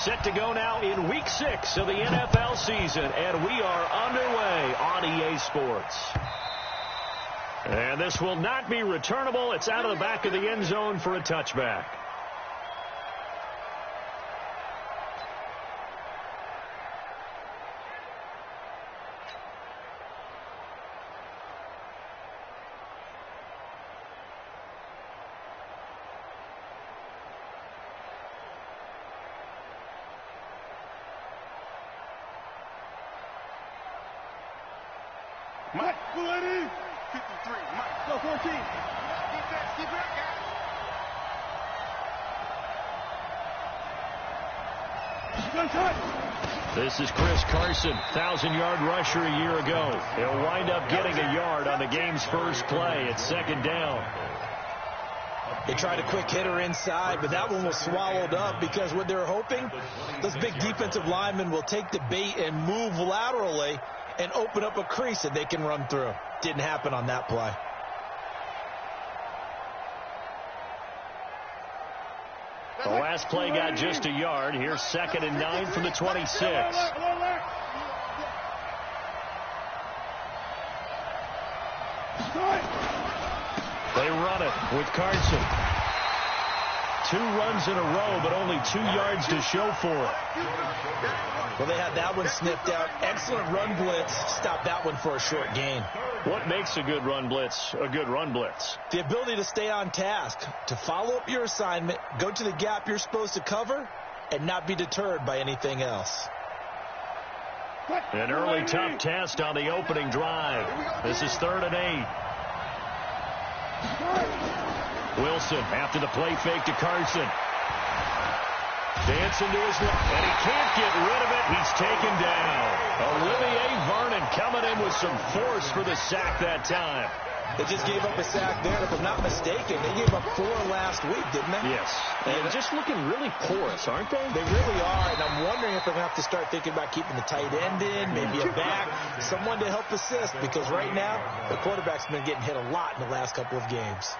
Set to go now in Week 6 of the NFL season, and we are underway on EA Sports. And this will not be returnable. It's out of the back of the end zone for a touchback. Mike, 53, Mike, go 14. Keep that, This is Chris Carson, 1,000-yard rusher a year ago. He'll wind up getting a yard on the game's first play. It's second down. They tried a quick hitter inside, but that one was swallowed up because what they're hoping, those big defensive linemen will take the bait and move laterally and open up a crease that they can run through. Didn't happen on that play. The last play got just a yard. Here's 2nd and 9 from the 26. They run it with Carson. 2 runs in a row, but only 2 yards to show for it. Well, they had that one sniffed out. Excellent run blitz. Stop that one for a short gain. What makes a good run blitz a good run blitz? The ability to stay on task, to follow up your assignment, go to the gap you're supposed to cover, and not be deterred by anything else. An early tough test on the opening drive. This is 3rd and 8. Wilson after the play fake to Carson. Dancing to his left, and he can't get rid of it. He's taken down. Olivier Vernon coming in with some force for the sack that time. They just gave up a sack there. If I'm not mistaken, they gave up 4 last week, didn't they? Yes. And just looking really porous, aren't they? They really are, and I'm wondering if they're going to have to start thinking about keeping the tight end in, maybe a back, someone to help assist, because right now, the quarterback's been getting hit a lot in the last couple of games.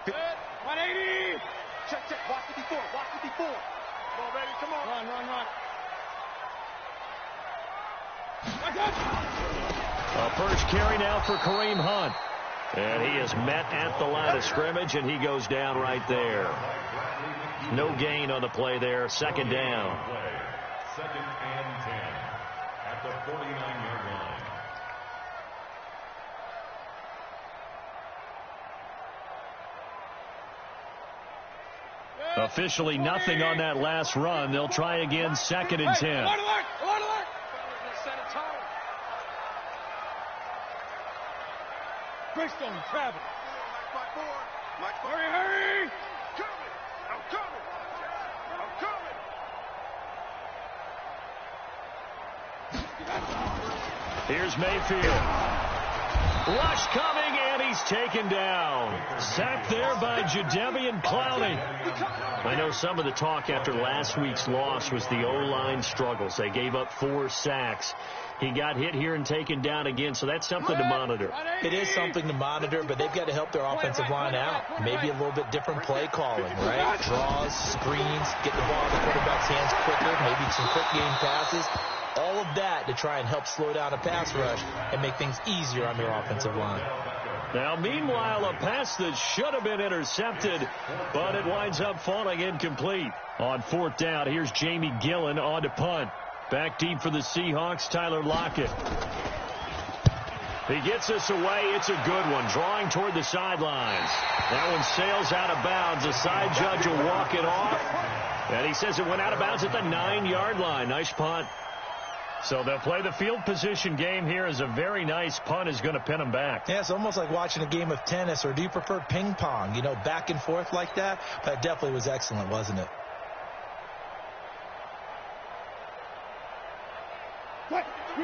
Good. 180. Check. Watch 54. Watch 54. Come on, baby. Come on. Run. A first carry now for Kareem Hunt. And he is met at the line of scrimmage, and he goes down right there. No gain on the play there. 2nd down. 2nd and 10 at the 49-yard line. Officially nothing on that last run. They'll try again 2nd and 10. Greystone, travel. Mike, hurry. I'm coming. Here's Mayfield. Rush coming, and he's taken down. Sacked there by Jadeveon Clowney. I know some of the talk after last week's loss was the O-line struggles. They gave up 4 sacks. He got hit here and taken down again, so that's something to monitor. It is something to monitor, but they've got to help their offensive line out. Maybe a little bit different play calling, right? Draws, screens, get the ball in the quarterback's hands quicker, maybe some quick game passes. All of that to try and help slow down a pass rush and make things easier on their offensive line. Now, meanwhile, a pass that should have been intercepted, but it winds up falling incomplete. On 4th down, here's Jamie Gillen on to punt. Back deep for the Seahawks, Tyler Lockett. He gets us away. It's a good one, drawing toward the sidelines. That one sails out of bounds. The side judge will walk it off, and he says it went out of bounds at the 9-yard line. Nice punt. So they'll play the field position game here as a very nice punt is going to pin them back. Yeah, it's almost like watching a game of tennis, or do you prefer ping pong? You know, back and forth like that? That definitely was excellent, wasn't it?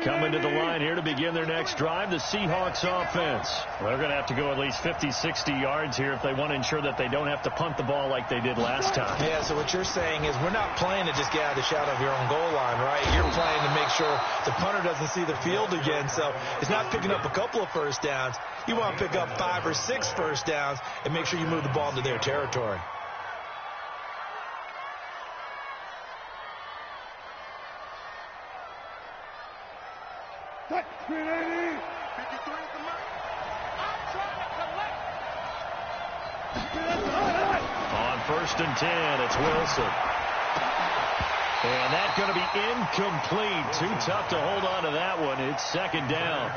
Coming coming to the line here to begin their next drive. The Seahawks offense. They're going to have to go at least 50, 60 yards here if they want to ensure that they don't have to punt the ball like they did last time. Yeah, so what you're saying is we're not playing to just get out of the shadow of your own goal line, right? You're playing to make sure the punter doesn't see the field again. So it's not picking up a couple of first downs. You want to pick up 5 or 6 first downs and make sure you move the ball into their territory. On 1st and 10, it's Wilson. And that's going to be incomplete. Too tough to hold on to that one. It's 2nd down.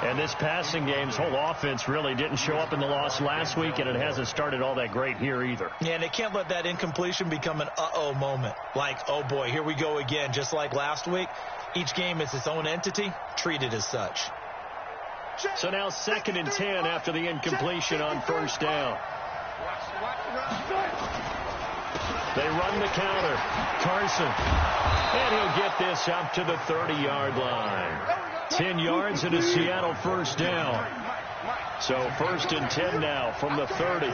And this passing game's whole offense really didn't show up in the loss last week, and it hasn't started all that great here either. Yeah, and they can't let that incompletion become an uh-oh moment. Like, oh, boy, here we go again. Just like last week, each game is its own entity, treated as such. So now 2nd and 10 after the incompletion on 1st down. They run the counter. Carson. And he'll get this out to the 30-yard line. 10 yards and a Seattle 1st down. So 1st and 10 now from the 30.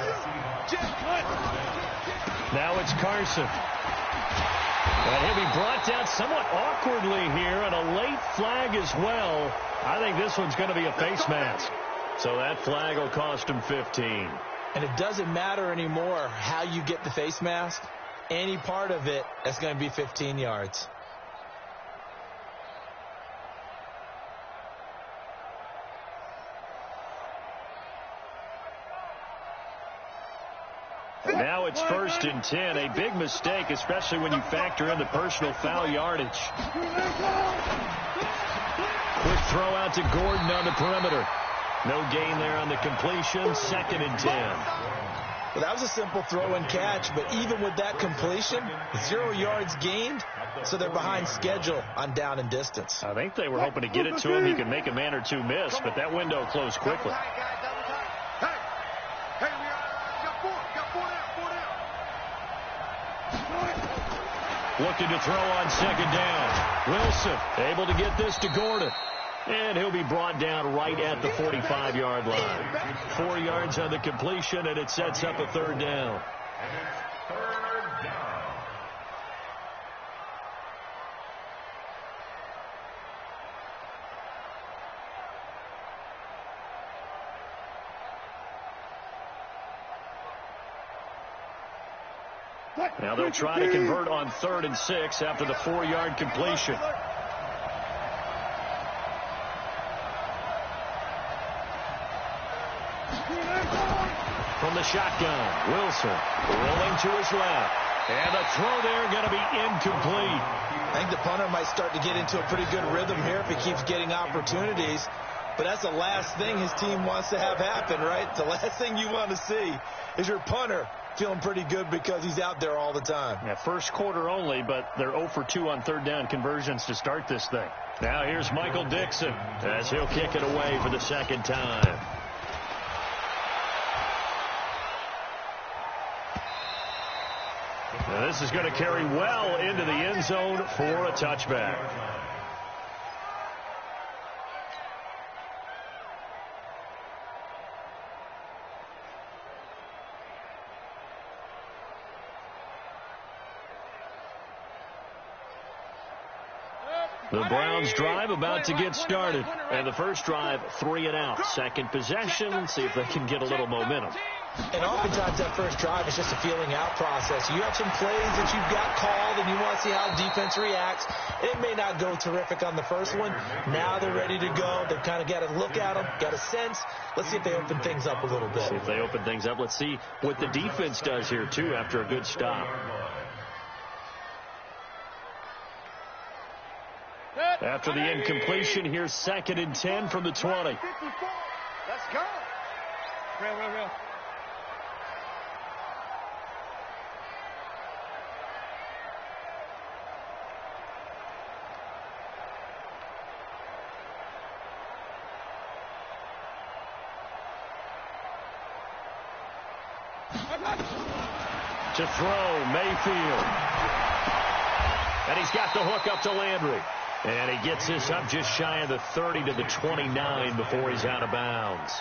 Now it's Carson. And he'll be brought down somewhat awkwardly here, and a late flag as well. I think this one's going to be a face mask. So that flag will cost him 15. And it doesn't matter anymore how you get the face mask. Any part of it, that's going to be 15 yards. Now it's 1st and 10. A big mistake, especially when you factor in the personal foul yardage. Quick throw out to Gordon on the perimeter. No gain there on the completion. 2nd and 10. Well, that was a simple throw and catch, but even with that completion, 0 yards gained, so they're behind schedule on down and distance. I think they were hoping to get it to him. He could make a man or two miss, but that window closed quickly. Looking to throw on 2nd down. Wilson able to get this to Gordon. And he'll be brought down right at the 45-yard line. 4 yards on the completion, and it sets up a 3rd down. Now they'll try to convert on 3rd and 6 after the 4-yard completion. From the shotgun, Wilson rolling to his left. And the throw there going to be incomplete. I think the punter might start to get into a pretty good rhythm here if he keeps getting opportunities. But that's the last thing his team wants to have happen, right? The last thing you want to see is your punter feeling pretty good because he's out there all the time. Yeah, first quarter only, but they're 0 for 2 on 3rd down conversions to start this thing. Now here's Michael Dixon as he'll kick it away for the 2nd time. Now this is going to carry well into the end zone for a touchback. The Browns drive about to get started. And the first drive, 3 and out. Second possession, see if they can get a little momentum. And oftentimes that first drive is just a feeling out process. You have some plays that you've got called and you want to see how defense reacts. It may not go terrific on the first one. Now they're ready to go. They've kind of got to look at them, got a sense. Let's see if they open things up a little bit. See if they open things up. Let's see what the defense does here, too, after a good stop. After the incompletion, here's 2nd and 10 from the 20. Let's go. Real. To throw, Mayfield. And he's got the hook up to Landry. And he gets this up just shy of the 30 to the 29 before he's out of bounds.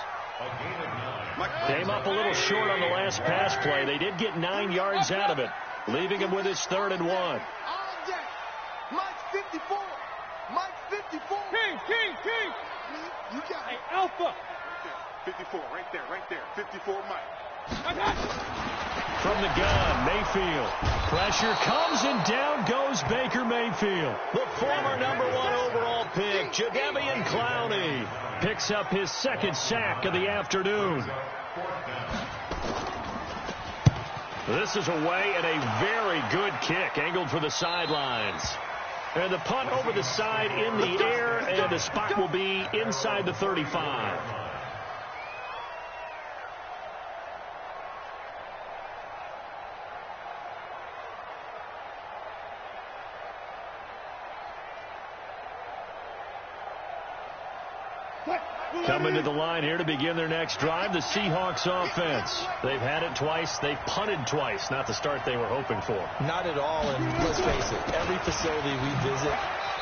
Came up a little short on the last pass play. They did get 9 yards out of it, leaving him with his 3rd and 1. All day. Mike 54. Mike 54. King. You got it. Alpha. Right there. 54, right there. 54, Mike. From the gun, Mayfield. Pressure comes, and down goes Baker Mayfield. The former number 1 overall pick, Jadeveon Clowney, picks up his 2nd sack of the afternoon. This is away and a very good kick, angled for the sidelines. And the punt over the side in the air, and the spot will be inside the 35. Coming to the line here to begin their next drive, the Seahawks offense. They've had it twice. They've punted twice. Not the start they were hoping for. Not at all, and let's face it, every facility we visit,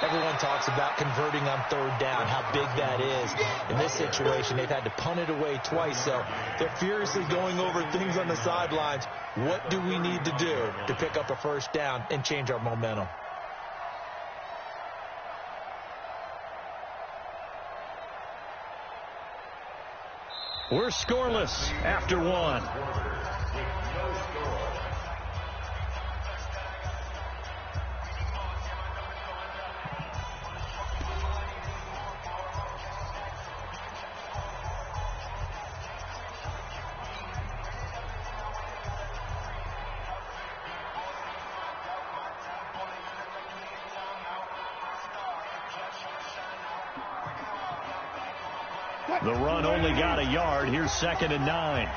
everyone talks about converting on 3rd down, how big that is. In this situation, they've had to punt it away twice, so they're furiously going over things on the sidelines. What do we need to do to pick up a 1st down and change our momentum? We're scoreless after 1. The run only got a yard. Here's 2nd and 9.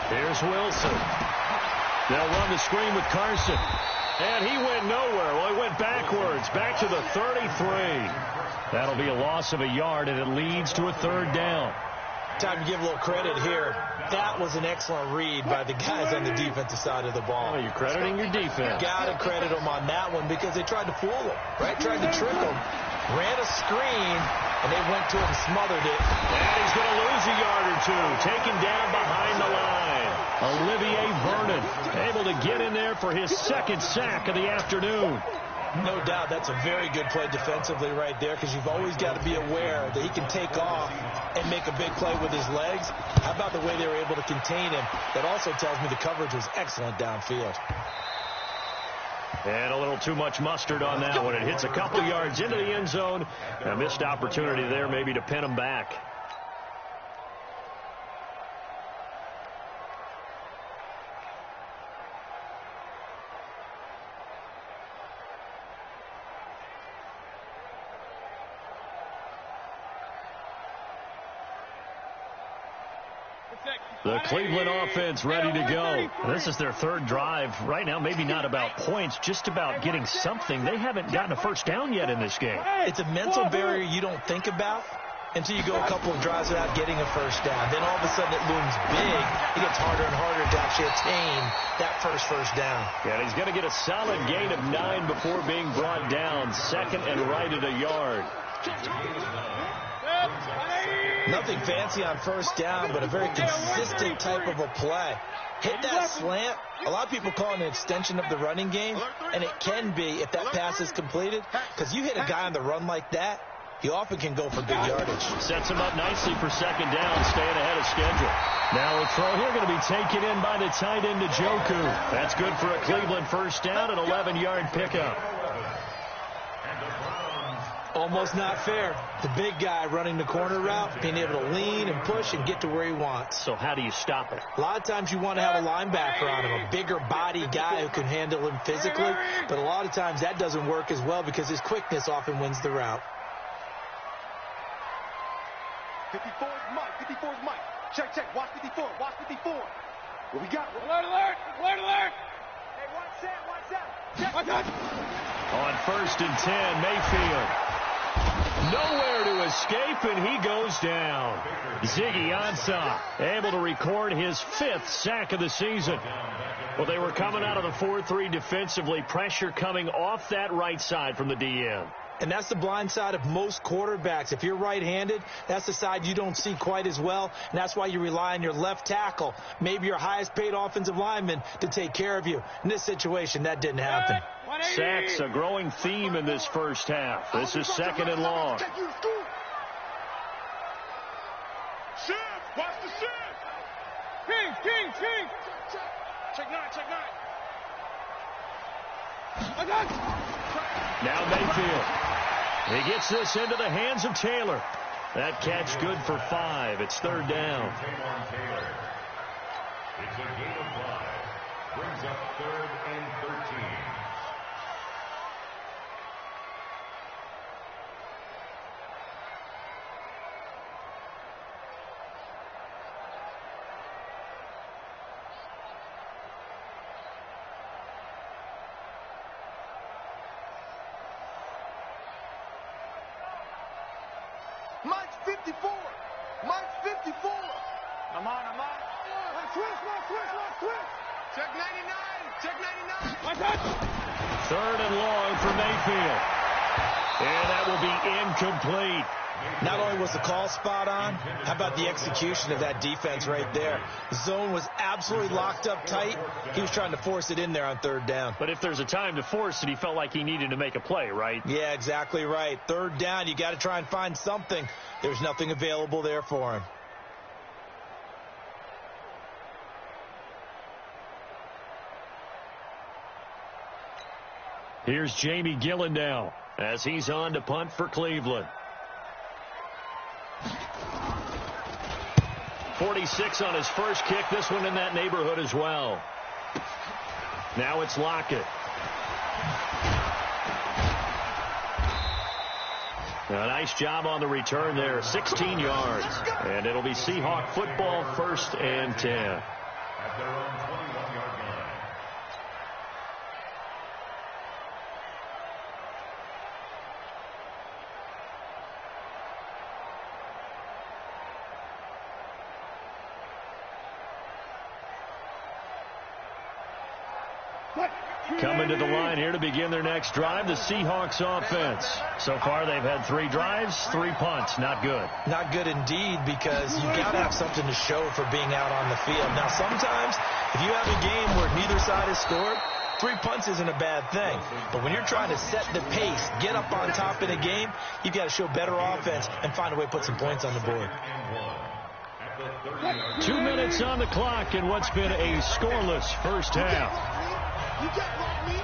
Here's Wilson. They'll run the screen with Carson. And he went nowhere. Well, he went backwards, back to the 33. That'll be a loss of a yard, and it leads to a 3rd down. Time to give a little credit here. That was an excellent read by the guys on the defensive side of the ball. Oh, you're crediting your defense. Got to credit them on that one because they tried to fool him, right? Tried to trick him. Ran a screen, and they went to it and smothered it. And he's going to lose a yard or 2. Taken down behind the line. Olivier Vernon able to get in there for his 2nd sack of the afternoon. No doubt that's a very good play defensively right there because you've always got to be aware that he can take off and make a big play with his legs. How about the way they were able to contain him? That also tells me the coverage was excellent downfield. And a little too much mustard on that one. It hits a couple yards into the end zone. A missed opportunity there maybe to pin him back. The Cleveland offense ready to go. This is their 3rd drive. Right now, maybe not about points, just about getting something. They haven't gotten a 1st down yet in this game. It's a mental barrier you don't think about until you go a couple of drives without getting a 1st down. Then all of a sudden it looms big. It gets harder and harder to actually attain that first down. Yeah, he's going to get a solid gain of 9 before being brought down. 2nd and right at a yard. Nothing fancy on 1st down, but a very consistent type of a play. Hit that slant. A lot of people call it an extension of the running game, and it can be if that pass is completed, because you hit a guy on the run like that, he often can go for big yardage. Sets him up nicely for 2nd down, staying ahead of schedule. Now a throw here going to be taken in by the tight end Njoku. That's good for a Cleveland 1st down, an 11-yard pickup. Almost not fair. The big guy running the corner route, being able to lean and push and get to where he wants. So how do you stop it? A lot of times you want to have a linebacker on him, a bigger body guy who can handle him physically, but a lot of times that doesn't work as well because his quickness often wins the route. 54 is Mike. 54 is Mike. Check. Watch 54. Watch 54. What we got? Alert! Hey, watch that. On 1st and 10, Mayfield. Nowhere to escape, and he goes down. Ziggy Ansah able to record his 5th sack of the season. Well, they were coming out of the 4-3 defensively. Pressure coming off that right side from the DN. And that's the blind side of most quarterbacks. If you're right-handed, that's the side you don't see quite as well, and that's why you rely on your left tackle, maybe your highest-paid offensive lineman, to take care of you. In this situation, that didn't happen. Sacks, a growing theme in this first half. This is 2nd and long. Shift, watch the shift. King. Check 9. I got you. Now Mayfield. He gets this into the hands of Taylor. That catch good for 5. It's 3rd down. It's a gain of 5. Brings up 3rd and 13. Mike's 54. Mike's 54. I'm on. Twist. Check 99. I got you. 3rd and long for Mayfield. And that will be incomplete. Not only was the call spot on, how about the execution of that defense right there? Zone was absolutely locked up tight. He was trying to force it in there on 3rd down. But if there's a time to force it, he felt like he needed to make a play, right? Yeah, exactly right. 3rd down, you got to try and find something. There's nothing available there for him. Here's Jamie Gillen now as he's on to punt for Cleveland. 46 on his first kick. This one in that neighborhood as well. Now it's Lockett. A nice job on the return there. 16 yards. And it'll be Seahawk football, 1st and 10. At their own 21-yard line. Coming to the line here to begin their next drive, the Seahawks offense. So far, they've had 3 drives, 3 punts. Not good. Not good indeed, because you've got to have something to show for being out on the field. Now, sometimes, if you have a game where neither side has scored, 3 punts isn't a bad thing. But when you're trying to set the pace, get up on top in a game, you've got to show better offense and find a way to put some points on the board. 2 minutes on the clock in what's been a scoreless first half. You got me.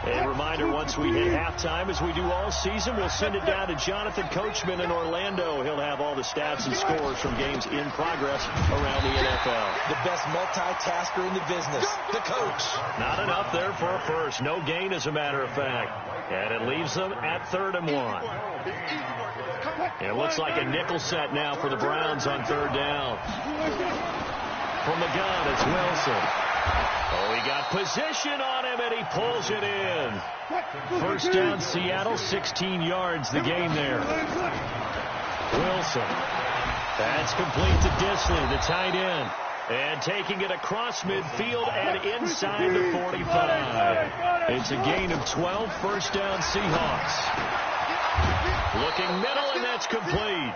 A reminder, once we hit halftime, as we do all season, we'll send it down to Jonathan Coachman in Orlando. He'll have all the stats and scores from games in progress around the NFL. The best multitasker in the business, the coach. Not enough there for a first. No gain, as a matter of fact. And it leaves them at 3rd and 1. It looks like a nickel set now for the Browns on 3rd down. From the gun, it's Wilson. Oh, he got position on him, and he pulls it in. 1st down, Seattle, 16 yards the gain there. Wilson. That's complete to Disley, the tight end. And taking it across midfield and inside the 45. It's a gain of 12, 1st down, Seahawks. Looking middle, and that's complete.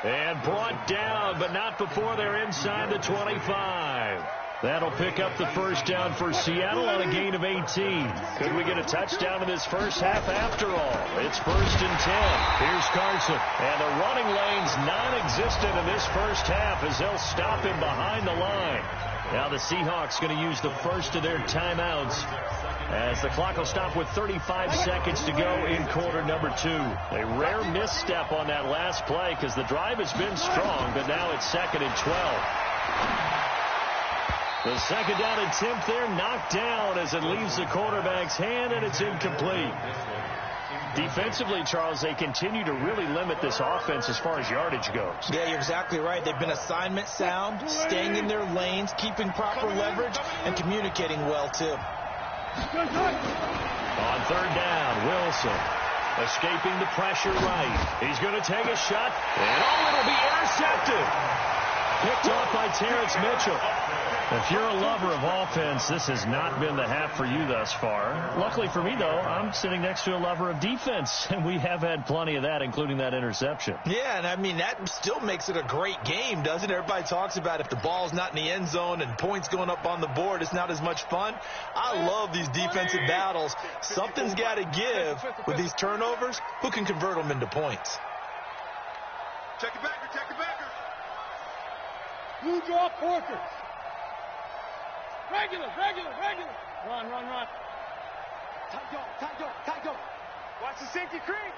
And brought down, but not before they're inside the 25. That'll pick up the 1st down for Seattle on a gain of 18. Could we get a touchdown in this first half after all? It's 1st and 10. Here's Carson. And the running lane's non-existent in this first half as they'll stop him behind the line. Now the Seahawks going to use the first of their timeouts as the clock will stop with 35 seconds to go in quarter number 2. A rare misstep on that last play because the drive has been strong, but now it's 2nd and 12. The 2nd down attempt there knocked down as it leaves the quarterback's hand, and it's incomplete. Defensively, Charles, they continue to really limit this offense as far as yardage goes. Yeah, you're exactly right. They've been assignment sound, staying in their lanes, keeping proper leverage, and communicating well, too. On third down, Wilson escaping the pressure right. He's going to take a shot, and it'll be intercepted. Picked off by Terrence Mitchell. If you're a lover of offense, this has not been the half for you thus far. Luckily for me, though, I'm sitting next to a lover of defense, and we have had plenty of that, including that interception. Yeah, and I mean, that still makes it a great game, doesn't it? Everybody talks about if the ball's not in the end zone and points going up on the board, it's not as much fun. I love these defensive battles. Something's got to give with these turnovers. Who can convert them into points? Check it back, check it back. Blue draw Porkers. Regular. Run. Tight go. Watch the safety creep.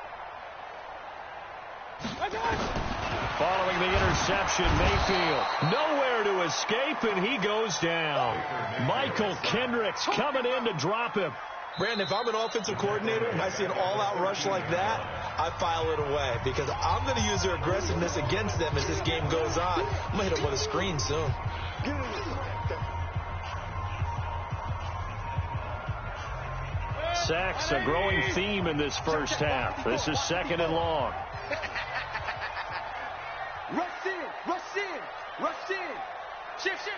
Following the interception, Mayfield nowhere to escape, and he goes down. Michael Kendricks coming in to drop him. Brandon, if I'm an offensive coordinator and I see an all-out rush like that, I file it away because I'm going to use their aggressiveness against them as this game goes on. I'm going to hit them with a screen soon. Sacks, a growing theme in this first half. This is second and long. Rush in. Shift.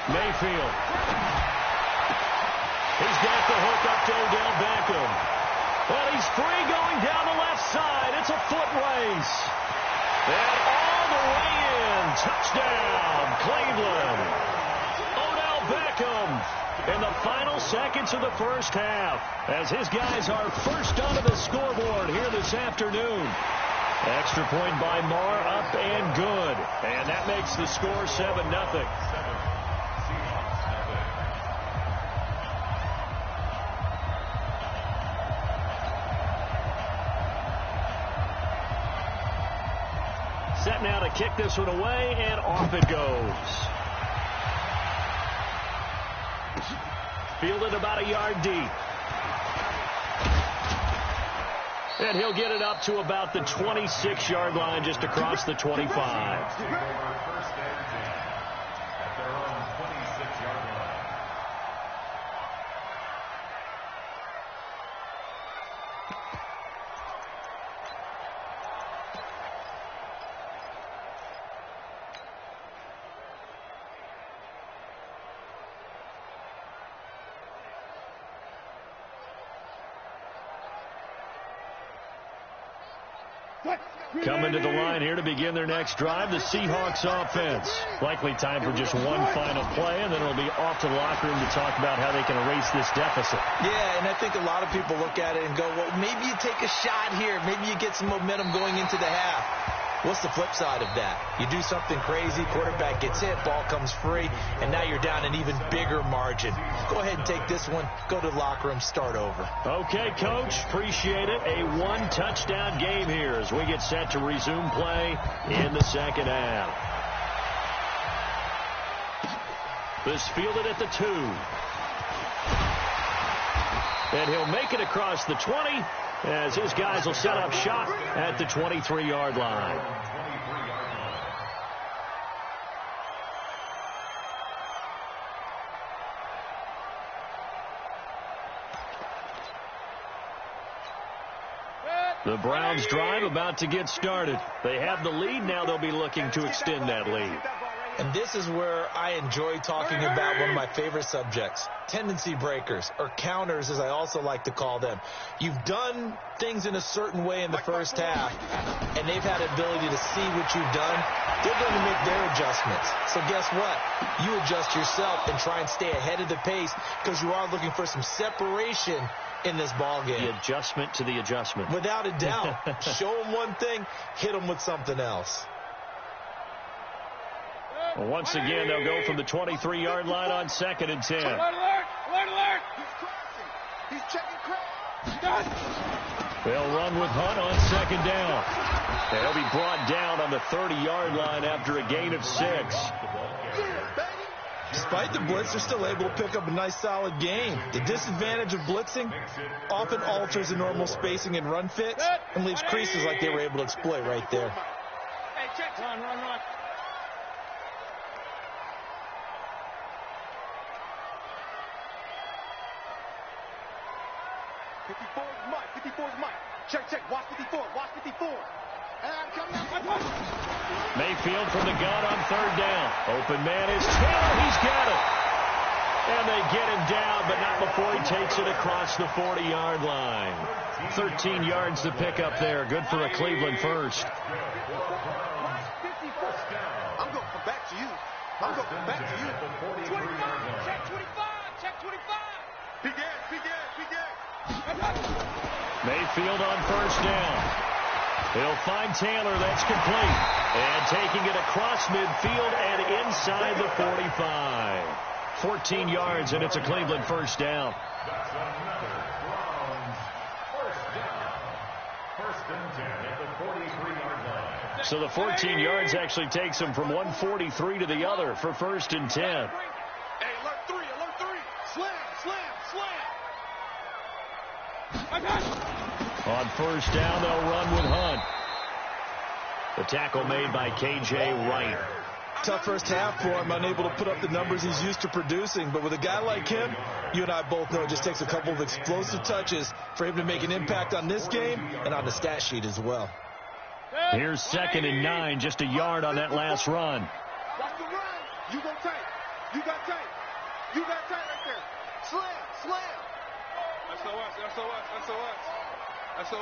Mayfield. He's got the hook up to Odell Beckham. Well, he's free going down the left side. It's a foot race. And all the way in. Touchdown, Cleveland. Odell Beckham in the final seconds of the first half as his guys are first onto the scoreboard here this afternoon. Extra point by Marr, up and good. And that makes the score 7-0. Set now to kick this one away, and off it goes. Fielded about a yard deep. And he'll get it up to about the 26-yard line, just across the 25. Coming to the line here to begin their next drive, the Seahawks offense. Likely time for just one final play, and then it'll be off to the locker room to talk about how they can erase this deficit. Yeah, and I think a lot of people look at it and go, well, maybe you take a shot here. Maybe you get some momentum going into the half. What's the flip side of that? You do something crazy, quarterback gets hit, ball comes free, and now you're down an even bigger margin. Go ahead and take this one, go to the locker room, start over. Okay, Coach, appreciate it. A one-touchdown game here as we get set to resume play in the second half. This fielded at the 2. And he'll make it across the 20. As his guys will set up shop at the 23-yard line. The Browns drive about to get started. They have the lead. Now they'll be looking to extend that lead. And this is where I enjoy talking about one of my favorite subjects, tendency breakers, or counters as I also like to call them. You've done things in a certain way in the first half, and they've had the ability to see what you've done. They're going to make their adjustments. So guess what? You adjust yourself and try and stay ahead of the pace because you are looking for some separation in this ball game. The adjustment to the adjustment. Without a doubt. Show them one thing, hit them with something else. Well, once again, they'll go from the 23-yard line on 2nd and 10. Alert! He's crossing. He's checking cross. They'll run with Hunt on 2nd down. They'll be brought down on the 30-yard line after a gain of 6. Despite the blitz, they're still able to pick up a nice, solid game. The disadvantage of blitzing often alters the normal spacing and run fits and leaves creases like they were able to exploit right there. Hey, check. Run. 54 is Mike. 54 is Mike. Check. Watch 54. Watch 54. And coming out. Mayfield from the gun on third down. Open man is Taylor. He's got it. And they get him down, but not before he takes it across the 40-yard line. 13 yards to pick up there. Good for a Cleveland first. I'm going to come back to you. 25. Check 25. Big ass. Mayfield on first down. He'll find Taylor. That's complete. And taking it across midfield and inside the 45. 14 yards, and it's a Cleveland first down. That's another Browns first down. First and 10 at the 43-yard line. So the 14 yards actually takes him from 143 to the other for first and 10. Hey, alert three. Slam. On first down, they'll run with Hunt. The tackle made by K.J. Wright. Tough first half for him, unable to put up the numbers he's used to producing. But with a guy like him, you and I both know it just takes a couple of explosive touches for him to make an impact on this game and on the stat sheet as well. Here's 2nd and 9, just a yard on that last run. Watch the run. You go tight. You got tight right there. Slam. SOS.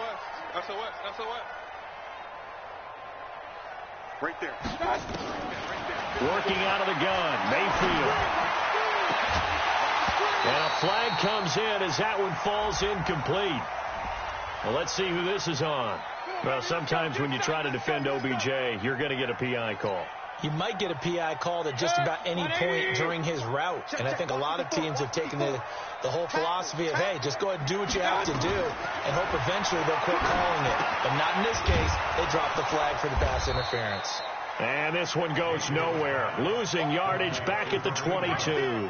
Right there. Working out of the gun, Mayfield. And a flag comes in as that one falls incomplete. Well, let's see who this is on. Well, sometimes when you try to defend OBJ, you're going to get a PI call. You might get a PI called at just about any point during his route. And I think a lot of teams have taken the whole philosophy of, hey, just go ahead and do what you have to do and hope eventually they'll quit calling it. But not in this case. They dropped the flag for the pass interference. And this one goes nowhere. Losing yardage back at the 22.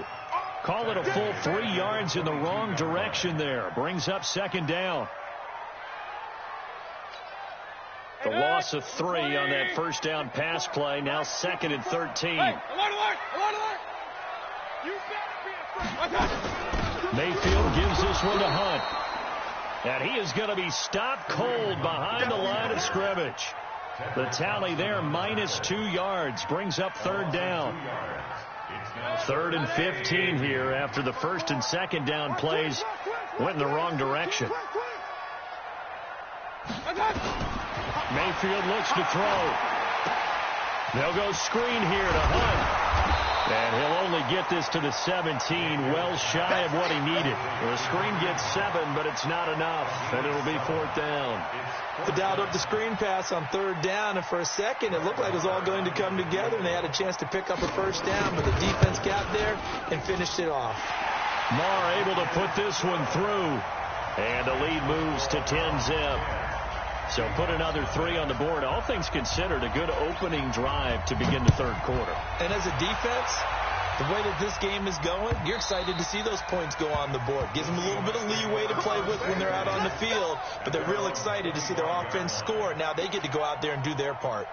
Call it a full 3 yards in the wrong direction there. Brings up 2nd down. The loss of 3 on that first down pass play. Now 2nd and 13. Alert. You better be afraid. Mayfield gives this one to Hunt. And he is going to be stopped cold behind the line of scrimmage. The tally there, -2 yards. Brings up 3rd down. 3rd and 15 here after the 1st and 2nd down plays went in the wrong direction. Mayfield looks to throw. They'll go screen here to Hunt. And he'll only get this to the 17, well shy of what he needed. The screen gets 7, but it's not enough, and it'll be 4th down. The dialed up the screen pass on 3rd down, and for a second it looked like it was all going to come together, and they had a chance to pick up a first down, but the defense got there and finished it off. Marr able to put this one through, and the lead moves to 10-zip. So put another 3 on the board. All things considered, a good opening drive to begin the 3rd quarter. And as a defense, the way that this game is going, you're excited to see those points go on the board. Gives them a little bit of leeway to play with when they're out on the field, but they're real excited to see their offense score. Now they get to go out there and do their part.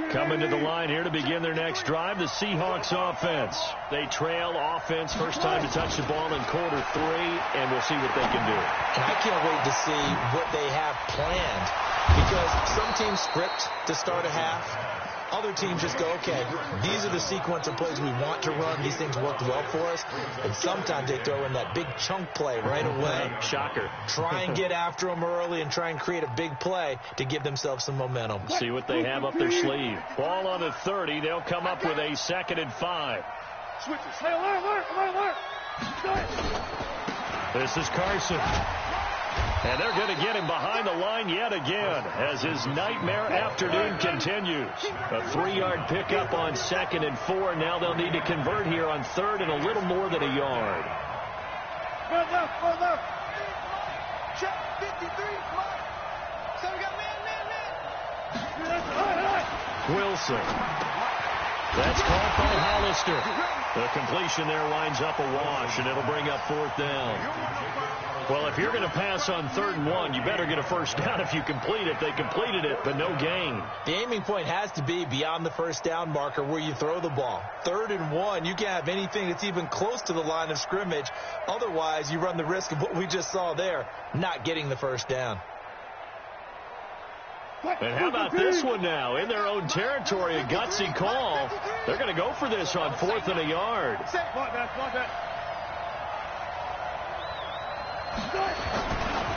Coming to the line here to begin their next drive, the Seahawks offense. They trail offense, first time to touch the ball in quarter 3, and we'll see what they can do. And I can't wait to see what they have planned, because some teams script to start a half. Other teams just go, okay, these are the sequence of plays we want to run. These things work well for us. And sometimes they throw in that big chunk play right away. Shocker. Try and get after them early and try and create a big play to give themselves some momentum. See what they have up their sleeve. Ball on the 30. They'll come up with a 2nd and 5. Switches. Hey, alert. This is Carson. And they're going to get him behind the line yet again as his nightmare afternoon continues. A 3-yard pickup on 2nd and 4. Now they'll need to convert here on 3rd and a little more than a yard. Go left. Check 53. Come on. So we got man. Wilson. That's caught by Hollister. The completion there winds up a wash, and it'll bring up 4th down. Well, if you're going to pass on 3rd and 1, you better get a first down if you complete it. They completed it, but no gain. The aiming point has to be beyond the first down marker where you throw the ball. 3rd and 1, you can't have anything that's even close to the line of scrimmage. Otherwise, you run the risk of what we just saw there, not getting the first down. And how about this one now? In their own territory, a gutsy call. They're going to go for this on 4th and a yard.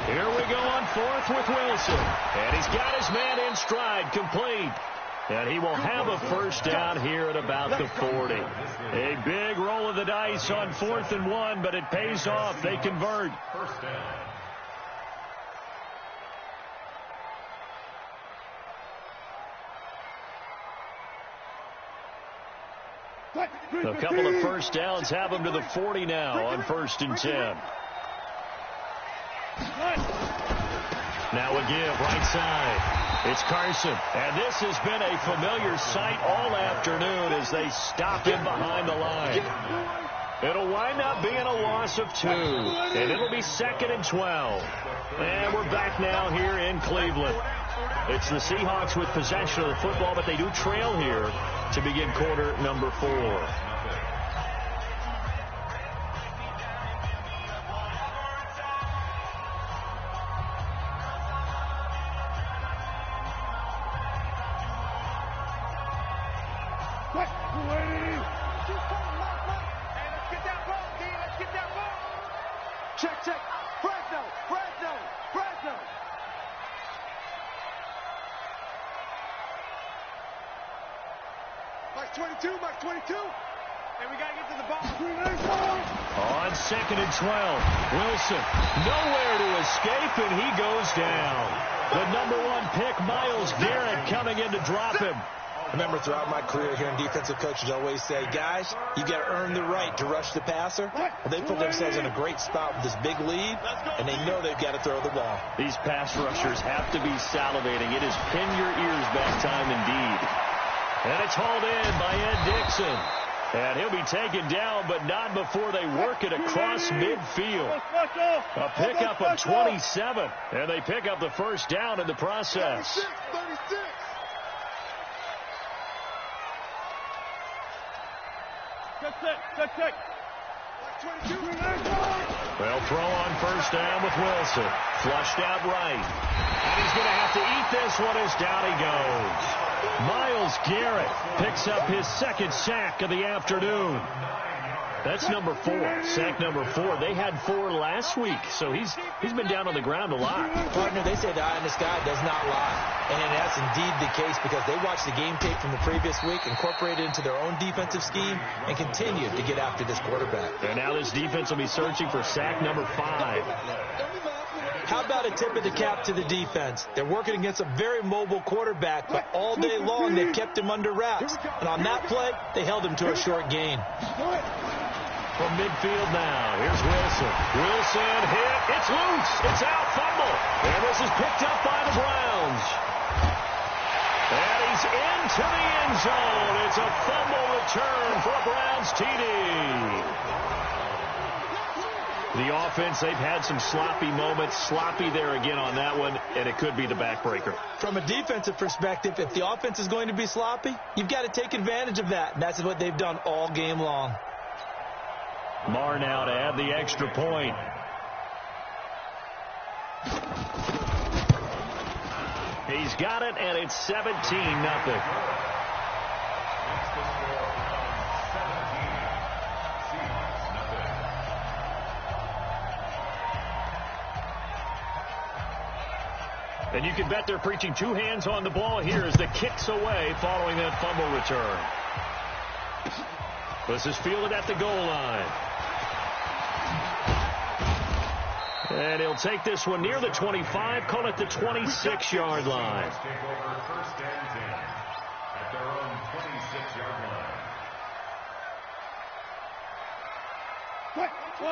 Here we go on 4th with Wilson. And he's got his man in stride, complete. And he will have a first down here at about the 40. A big roll of the dice on 4th and 1, but it pays off. They convert. First down. A couple of first downs have them to the 40 now on 1st and 10. Now a give right side. It's Carson. And this has been a familiar sight all afternoon as they stop him behind the line. It'll wind up being a loss of 2. And it'll be 2nd and 12. And we're back now here in Cleveland. It's the Seahawks with possession of the football, but they do trail here to begin quarter number 4. Check, check. Fresno, Fresno, Fresno. Mike 22, Mike 22. And we got to get to the ball. On 2nd and 12, Wilson nowhere to escape, and he goes down. The number 1 pick, Myles Garrett, coming in to drop him. Remember, throughout my career here in defensive coaches always say, guys, you got to earn the right to rush the passer. Well, they put themselves in a great spot with this big lead, and they know they've got to throw the ball. These pass rushers have to be salivating. It is pin your ears back time indeed. And it's hauled in by Ed Dixon. And he'll be taken down, but not before they work it across midfield. A pickup of 27, and they pick up the first down in the process. 36, 36. Check. They'll throw on first down with Wilson. Flushed out right. And he's going to have to eat this one as down he goes. Myles Garrett picks up his 2nd sack of the afternoon. That's number 4. Sack number 4. They had 4 last week, so he's been down on the ground a lot. Partner, they say the eye in the sky does not lie. And that's indeed the case because they watched the game tape from the previous week, incorporated it into their own defensive scheme, and continued to get after this quarterback. And now this defense will be searching for sack number 5. How about a tip of the cap to the defense? They're working against a very mobile quarterback, but all day long they've kept him under wraps. And on that play, they held him to a short gain. From midfield now, here's Wilson. Wilson hit. It's loose. It's out. Fumble. And this is picked up by the Browns. And he's into the end zone. It's a fumble return for a Browns TD. The offense, they've had some sloppy moments. Sloppy there again on that one, and it could be the backbreaker. From a defensive perspective, if the offense is going to be sloppy, you've got to take advantage of that. And that's what they've done all game long. Marr now to add the extra point. He's got it, and it's 17-0. And you can bet they're preaching 2 hands on the ball here as the kick's away following that fumble return. This is fielded at the goal line. And he'll take this one near the 25, call it the 26-yard line. Take over 1st and 10 at their own 26-yard line.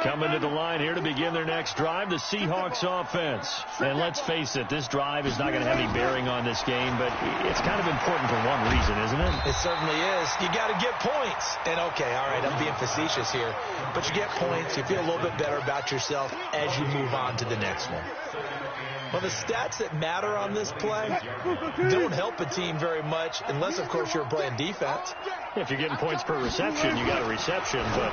Coming to the line here to begin their next drive, the Seahawks offense. And let's face it, this drive is not going to have any bearing on this game, but it's kind of important for one reason, isn't it? It certainly is. You got to get points. And, okay, all right, I'm being facetious here. But you get points, you feel a little bit better about yourself as you move on to the next one. Well, the stats that matter on this play don't help a team very much unless, of course, you're playing defense. If you're getting points per reception, you got a reception, but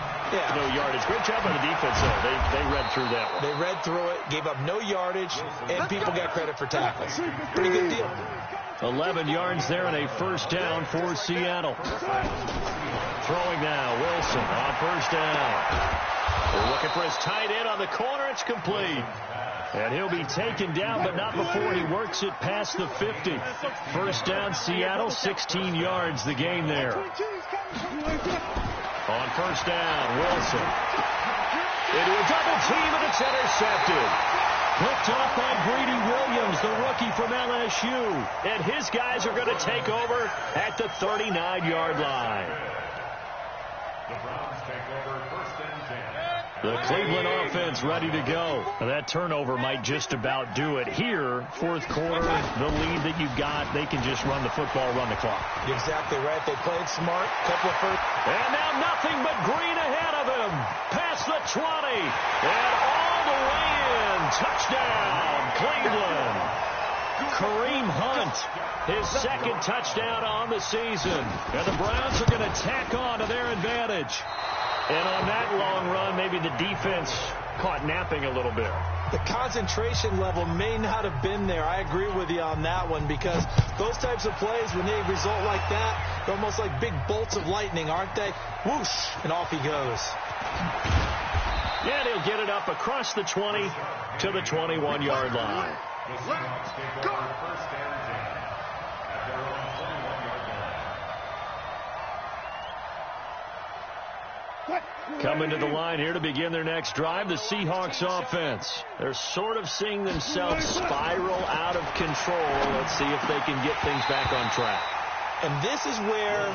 no yardage. Great job by the defense, though. They read through that one. They read through it, gave up no yardage, and people got credit for tackles. Pretty good deal. 11 yards there and a first down for Seattle. Throwing now, Wilson on first down. They're looking for his tight end on the corner. It's complete. And he'll be taken down, but not before he works it past the 50. First down, Seattle, 16 yards the game there. On first down, Wilson. Into a double team, and it's intercepted. Picked off by Greedy Williams, the rookie from LSU. And his guys are going to take over at the 39-yard line. The Browns take over first and 10. The Cleveland offense ready to go. That turnover might just about do it. Here, fourth quarter, the lead that you've got, they can just run the football, run the clock. You're exactly right. They played smart. Couple of first. And now nothing but green ahead of him. Past the 20. And all the way in. Touchdown, Cleveland. Kareem Hunt, his second touchdown on the season. And the Browns are going to tack on to their advantage. And on that long run, maybe the defense caught napping a little bit. The concentration level may not have been there. I agree with you on that one, because those types of plays, when they result like that, they're almost like big bolts of lightning, aren't they? Whoosh, and off he goes. Yeah, he'll get it up across the 20 to the 21-yard line. Let's go. First and 10 at their own 21-yard line. Coming to the line here to begin their next drive, the Seahawks offense. They're sort of seeing themselves spiral out of control. Let's see if they can get things back on track. And this is where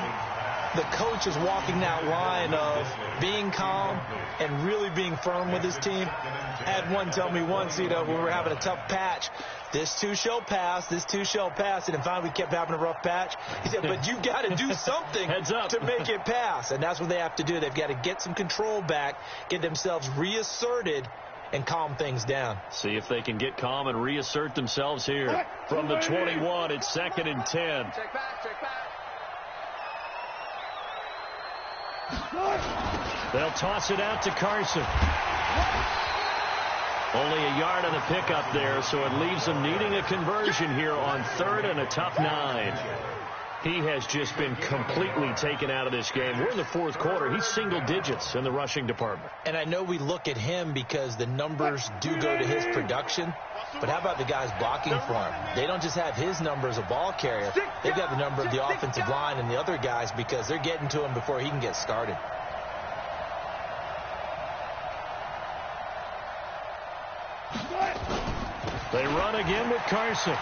the coach is walking that line of being calm and really being firm with his team. I had one tell me once, when we were having a tough patch, this too shall pass, this too shall pass. And finally we kept having a rough patch. He said, but you got to do something Heads up. to make it pass. And that's what they have to do. They've got to get some control back, get themselves reasserted, and calm things down. See if they can get calm and reassert themselves here. From the 21, it's 2nd and 10. Check back, check back. They'll toss it out to Carson. Only a yard on the pickup there, so it leaves them needing a conversion here on 3rd and a tough 9. He has just been completely taken out of this game. We're in the fourth quarter. He's single digits in the rushing department. And I know we look at him because the numbers do go to his production. But how about the guys blocking for him? They don't just have his number as a ball carrier. They've got the number of the offensive line and the other guys because they're getting to him before he can get started. They run again with Carson.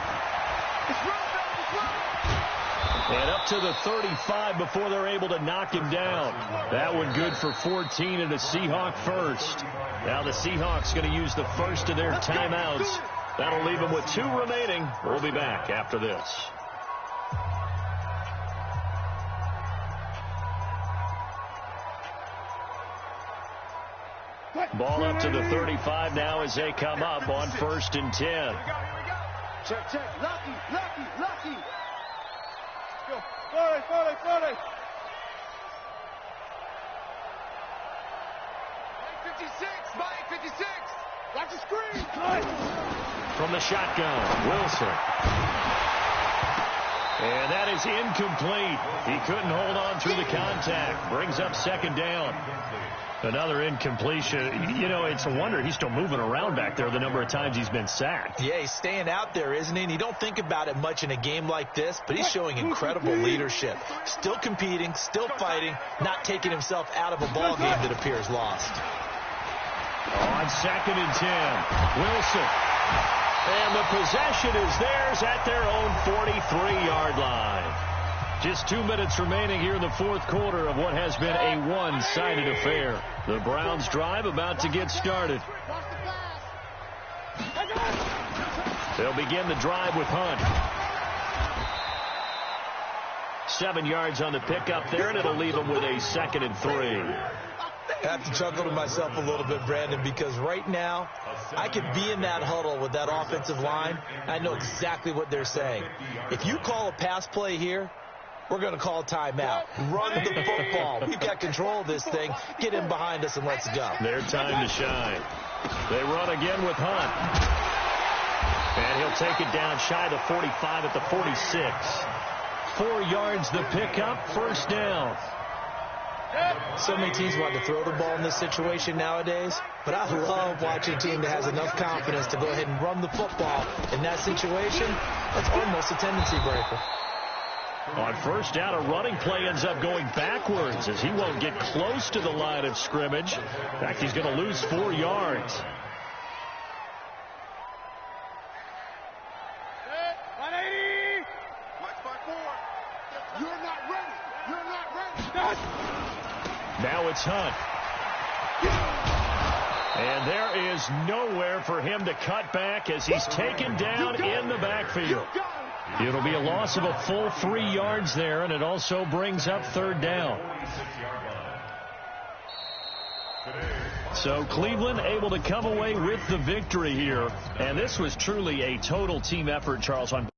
And up to the 35 before they're able to knock him down. That one good for 14 and a Seahawk first. Now the Seahawks going to use the first of their timeouts. That'll leave them with 2 remaining. We'll be back after this. Ball up to the 35 now as they come up on 1st and 10. Here we go. Check, check. Lucky. Go. 40. 56. Mike, 56. Watch the screen. From the shotgun, Wilson. And that is incomplete. He couldn't hold on through the contact. Brings up 2nd down. Another incompletion. It's a wonder he's still moving around back there the number of times he's been sacked. Yeah, he's staying out there, isn't he? And you don't think about it much in a game like this, but he's showing incredible leadership. Still competing, still fighting, not taking himself out of a ball game that appears lost. On 2nd and 10, Wilson. And the possession is theirs at their own 43-yard line. Just 2 minutes remaining here in the fourth quarter of what has been a one-sided affair. The Browns drive about to get started. They'll begin the drive with Hunt. 7 yards on the pickup there, and it'll leave them with a 2nd and 3. I have to chuckle to myself a little bit, Brandon, because right now I could be in that huddle with that offensive line. I know exactly what they're saying. If you call a pass play here, we're going to call a timeout. Run the football. We've got control of this thing. Get in behind us and let's go. Their time to shine. They run again with Hunt. And he'll take it down shy of the 45 at the 46. 4 yards the pickup, first down. So many teams want to throw the ball in this situation nowadays, but I love watching a team that has enough confidence to go ahead and run the football in that situation. That's almost a tendency breaker. On first down, a running play ends up going backwards as he won't get close to the line of scrimmage. In fact, he's going to lose 4 yards. You're not ready. You're not ready. Now it's Hunt. And there is nowhere for him to cut back as he's taken down in the backfield. It'll be a loss of a full 3 yards there, and it also brings up third down. So Cleveland able to come away with the victory here. And this was truly a total team effort, Charles, on